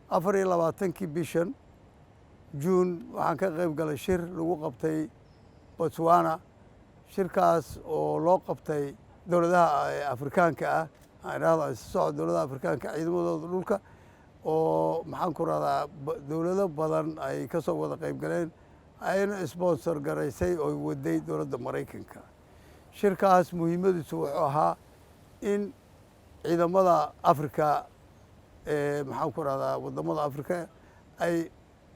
24 bishan juun waxaan ka qayb galay shir lagu qabtay Botswana. shirkaas oo loo qabtay dowladaha afrikaanka ah aan idhaahdo socod dowladaha afrikaanka ciidamadooda dhulka oo maxaan ku rahdaa dowlado badan ay ka soo wada qayb galeen ayna sponsor garaysay oo waday dowladda Maraykanka. shirkaas muhiimadiisu wuxuu ahaa in ciidamada Afrika maxaan ku rahdaa wadamada Afrika ay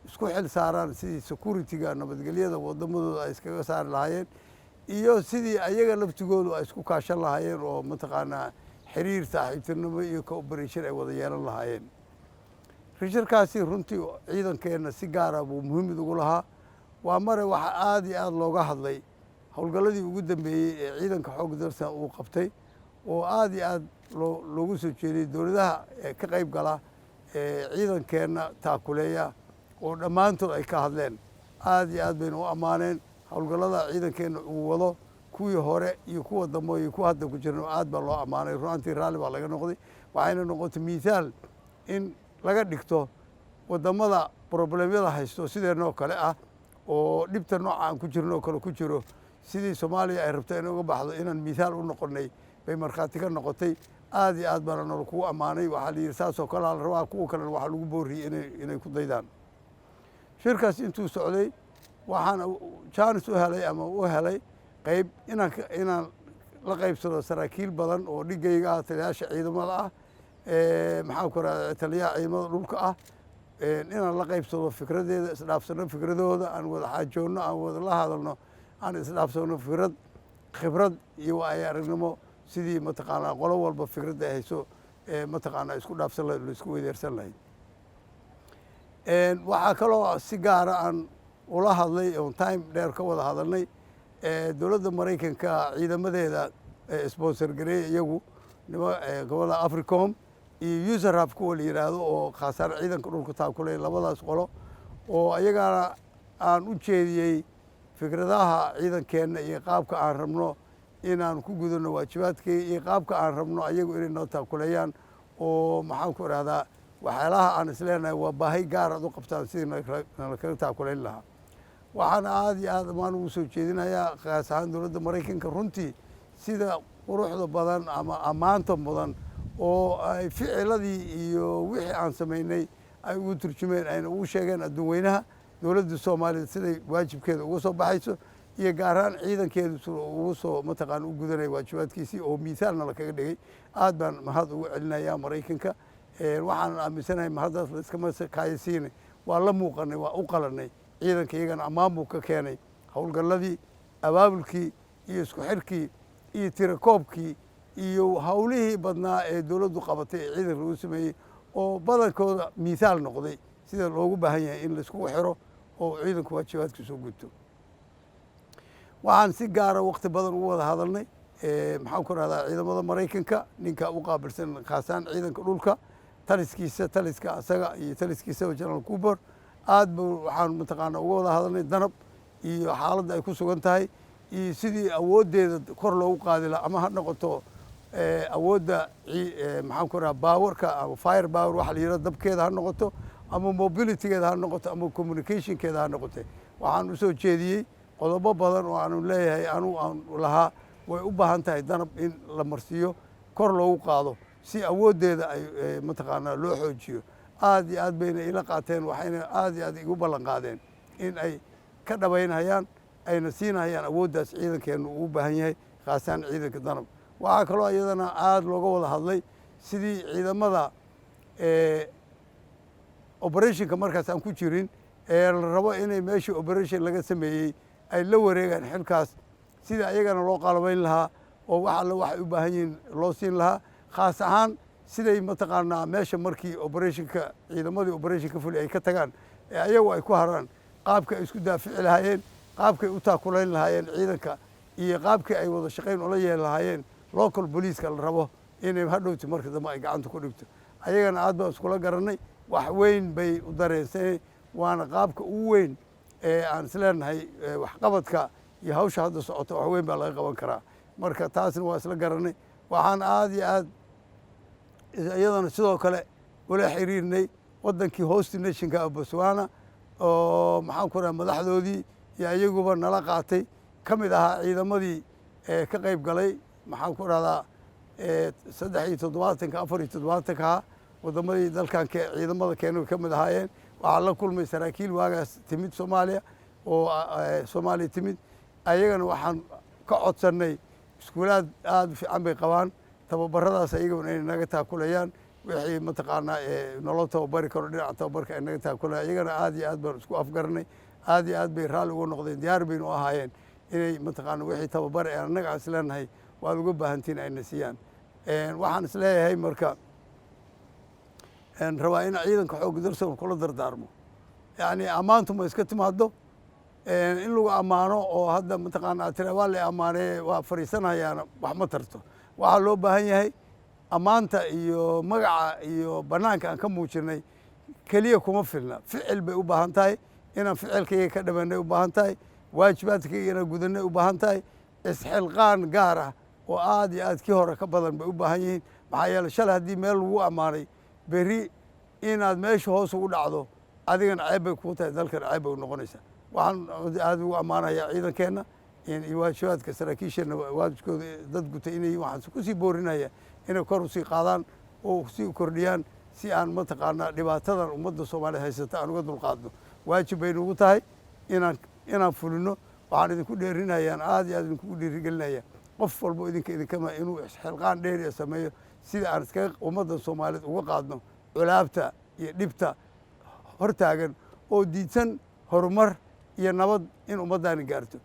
isku xil saaraan sidii security-ga nabadgelyada wadamadooda ay iskaga saari lahaayeen iyo sidii ayaga laftigoodu ay isku kaashan lahaayeen oo mataqaanaa xiriir saaxiibtinimo iyo cooperation ay wada yeelan lahaayeen. shirkaasi runtii ciidankeena si gaara buu muhiimad ugu lahaa. waa mare waxa aad iyo aad looga hadlay howlgalladii ugu dambeeyey ee ciidanka xoogga dalka uu qabtay oo aad iyo aad loogu soo jeediyey dowladaha ka qayb gala ciidankeenna taakuleeya oo dhammaantood ay ka hadleen. aad iyo aad bayna u ammaaneen howlgallada ciidankeenna uu wado kuwii hore iyo kuwa dambe iyo kuwa hadda ku jirna aad baa loo ammaanay. runtii raalli baa laga noqday. waxayna noqotay miisaal in laga dhigto wadamada problemyada haysto sideenoo kale ah oo dhibta nooca aan ku jirno oo kale ku jiro sidii Soomaaliya ay rabtay inay uga baxdo inaan miisaal u noqonnay bay markhaati ka noqotay. aad iyo aad baana nolo kugu ammaanay. waxaa la yidhi saasoo kale la rabaa kuwa kalena waxaa lagu booriyey inay ku daydaan. shirkaas intuu socday waxaan chance u helay ama u helay qayb inaan la qaybsado saraakiil badan oo dhigayga ah taliyayaasha ciidamada ah maxaan ku rahdaa taliyaha ciidamada dhulka ah inaan la qaybsado fikradeeda isdhaafsano fikradooda aan wada xaajoonno aan wada la hadalno aan isdhaafsano khibrad iyo waayo aragnimo sidii mataqaanaa qolo walba fikradda ay hayso mataqaanaa isku dhaafsan lahayd la isku weydeersan lahayd. waxaa kaloo si gaara aan ula hadlay oon time dheer ka wada hadalnay dowladda Maraykanka ciidamadeeda sponsor gareey iyagu gobolada Africom iyo USARAF kuwa la yidhaahdo oo khaasaan ciidanka dhulka taakulay labadaas qolo oo ayagana aan u jeediyey fikradaha ciidankeenna iyo qaabka aan rabno inaan ku gudano waajibaadkii iyo qaabka aan rabno ayagu inay noo taakuleeyaan oo maxaan ku idhahdaa waxyaalaha aan isleenahay waa baahi gaar aad u qabtaan sidii nala kaga taakulayn lahaa. waxaana aad iyo aad amaan ugu soo jeedinayaa qaas ahaan dowladda Maraykanka runtii sida quruxda badan ama ammaanta mudan oo ay ficiladii iyo wixii aan samaynay ay ugu turjumeen ayna ugu sheegeen adduun weynaha dowladda Soomaaliya siday waajibkeeda uga soo baxayso iyo gaar ahaan ciidankeedu ugu soo mataqaan u gudanay waajibaadkiisii oo miisaalna la kaga dhigay. aad baan mahad ugu celinayaa Maraykanka. waxaan aaminsanahay mahaddaas la iskama kaayasiinay waa la muuqanay waa u qalanay ciidanka iyagana ammaan buu ka keenay howlgalladii abaabulkii iyo isku xirkii iyo tirakoobkii iyo howlihii badnaa ee dowladdu qabatay ee ciidanka lagu sameeyey oo badankooda miisaal noqday sida loogu baahan yahay in laiskugu xiro oo ciidanku waajibaadkiisa u gudto. waxaan si gaara waqti badan ugu wada hadalnay maxaan ku rahdaa ciidamada Maraykanka ninka u qaabilsan khaasaan ciidanka dhulka taliska asaga iyo taliskiisa General Cooper aad buu waxaan mataqaanaa uga wada hadalnay danab iyo xaaladda ay ku sugan tahay iyo sidii awooddeeda kor loogu qaadi lahaa ama ha noqoto awoodda maxaan ku rahaa baawarka ama fire power waxa la yidhahdo dabkeeda ha noqoto ama mobilitygeeda ha noqoto ama communicationkeeda ha noqote. waxaan u soo jeediyey qodobo badan oo aanu leeyahay anu aan lahaa way u baahan tahay danab in la marsiiyo kor loogu qaado si awooddeeda ay mataqaanaa loo xoojiyo. aad iyo aad bayna ila qaateen waxayna aad iyo aad igu ballan qaadeen in ay ka dhabaynayaan ayna siinayaan awooddaas ciidankeennu uu baahan yahay khaasaan ciidanka danab. waxaa kaloo iyadana aad looga wada hadlay sidii ciidamada operationka markaas aan ku jirin ee la rabo inay meeshii operation laga sameeyey ay la wareegaan xilkaas sidii ayagana loo qalabayn lahaa oo wax alle waxay u baahan yihiin loo siin lahaa khaas ahaan siday mataqaanaa meesha markii operationka ciidamadii operationka fuli ay ka tagaan ee ayagu ay ku haraan qaabka ay isku daafici lahaayeen qaabkay u taakulayn lahaayeen ciidanka iyo qaabkii ay wada shaqayn ula yeeli lahaayeen local booliiska la rabo inay hadhowti marka dambe ay gacanta ku dhigto. ayagana aad baan iskula garanay wax weyn bay u dareensanay waana qaabka ugu weyn ee aan isleenahay waxqabadka iyo hawsha hadda socota wax weyn baa laga qaban karaa. marka taasna waa isla garanay. waxaan aad iyo aad iyadana sidoo kale ula xiriirnay waddankii host nationka Botswana oo maxaan ku rahaa madaxdoodii iyo iyaguba nala qaatay ka mid ahaa ciidamadii ka qayb galay maxaan ku rahdaa 73 74 waddamadii dalkan ciidamada keenay ka mid ahaayeen waxaa la kulmay saraakiil waagaas timid Soomaaliya oo Soomaaliya timid ayagana waxaan ka codsannay iskuulaad aad u fiican bay qabaan tababaradaas ayaguna inay naga taakulayaan wixii mataqaanaa nolol tababari karo dhinaca tababarka ay naga taakulayaan ayagana aad iyo aad baan isku afgaranay aad iyo aad bay raalli uga noqdeen diyaar baynu u ahaayeen inay mataqaana wixii tababar ee annaga is leenahay waad uga baahantiin ayna siiyaan waxaan is leeyahay marka rabaa in ciidanka xoogga dalka kula dardaarmo yacni ammaantu ma iska timaado in lagu ammaano oo hadda mataqaana tira waa la ammaanay waa fariisanayaana wax ma tarto waxaa loo baahan yahay ammaanta iyo magaca iyo bannaanka aan ka muujinay keliya kuma filna ficil bay u baahan tahay inaan ficilkayga ka dhabanay u baahan tahay waajibaadkayga inaan gudanay u baahan tahay isxilqaan gaar ah oo aad iyo aad kii hore ka badan bay u baahan yihiin maxaa yeeley shalay haddii meel lagu ammaanay berri inaad meesha hoos ugu dhacdo adigana ceeb bay kuu tahay dalkana ceeb bay u noqonaysaa waxaan aad ugu ammaanayaa ciidankeenna iyo waajibaadka saraakiisheenna waajibkooda dad gutay inay waxaan ku sii boorinaya inay kor usii qaadaan oo sii kordhiyaan si aan mataqaanaa dhibaatadan ummadda Soomaaliya haysata aan uga dulqaadno waajib bay nagu tahay inaan fulino waxaan idinku dheerinayaan aad iyo aad idinku dhiirigelinaya qof walbo idinkama inuu xilqaan dheeri sameeyo sida aan iskaga ummadda Soomaaliyeed uga qaadno culaabta iyo dhibta hortaagan oo diidsan horumar iyo nabad in ummaddaani gaarto